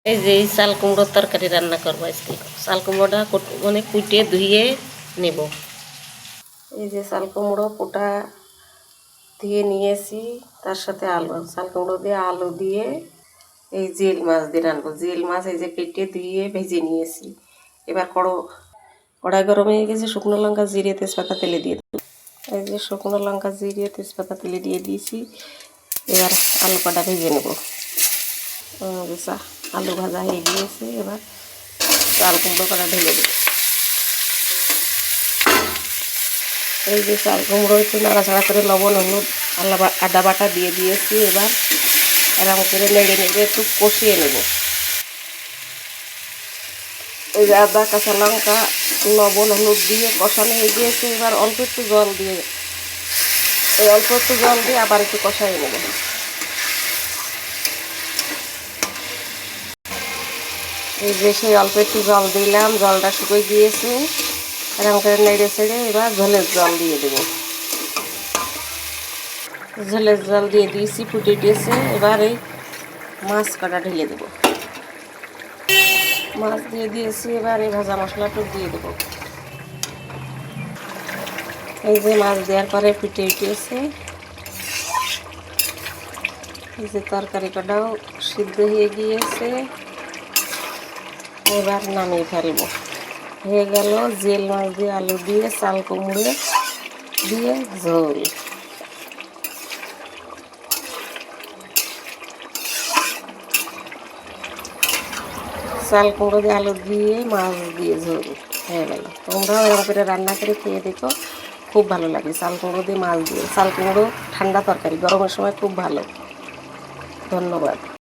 এই যে এই চাল কুমড়োর তরকারি রান্না করবো আজকে। চাল কুমড়োটা মানে কুটে ধুয়ে নেব। এই যে চাল কুমড়ো কোটা ধুয়ে নিয়েছি, তার সাথে আলু, চাল কুমড়ো দিয়ে আলু দিয়ে এই জিল মাছ দিয়ে রান্নবো। জিল মাছ এই যে কেটে ধুয়ে ভেজে নিয়েছি। এবার কড়াই গরম হয়ে গেছে, শুকনো লঙ্কা জিরে তেজপাতা তেলে দিয়ে দেবো। এই যে শুকনো লঙ্কা জিরে তেজপাতা তেলে দিয়ে দিয়েছি। এবার আলু কটা ভেজে নেব। আলু ভাজা হয়ে গিয়েছে, এবার চাল কুমড়ো কটা ঢেলে দেবো। এই যে চাল কুমড়ো একটু নাড়াচাড়া করে লবণ হলুদ আদা বাটা দিয়ে দিয়েছি। এবার এরকম করে নেড়ে নেড়ে একটু কষিয়ে নেব। এই যে আদা কাঁচা লঙ্কা লবণ হলুদ দিয়ে কষানো হয়ে গিয়েছে। এবার অল্প একটু জল দিয়ে আবার একটু কষাই নেব। এই যে সেই অল্প একটু জল দিলাম, জলটা শুকিয়ে গিয়েছে। এরকম করে নেড়ে ছেড়ে এবার ঝোলের জল দিয়ে দেবো। ঝোলের জল দিয়ে দিয়েছি, ফুটে দিয়েছে। এবার এই মাছ কটা ঢেলে দেবো। মাছ দিয়ে দিয়েছি, এবার এই ভাজা মশলাটা দিয়ে দেবো। এই যে মাছ দেওয়ার পরে ফুটে উঠেছে। এই যে তরকারি কটাও সিদ্ধ হয়ে গিয়েছে। এবার নামিয়ে ফেলবো। হয়ে গেল জিল মাছ দিয়ে আলু দিয়ে চাল কুমড়ো দিয়ে ঝোল। চাল কুমড়ো দিয়ে আলু দিয়ে মাছ দিয়ে ঝোল হয়ে গেল। তোমরাও এরকম করে রান্না করে খেয়ে দেখো, খুব ভালো লাগে। চাল কুমড়ো দিয়ে মাছ দিয়ে, চাল কুমড়ো ঠান্ডা তরকারি, গরমের সময় খুব ভালো। ধন্যবাদ।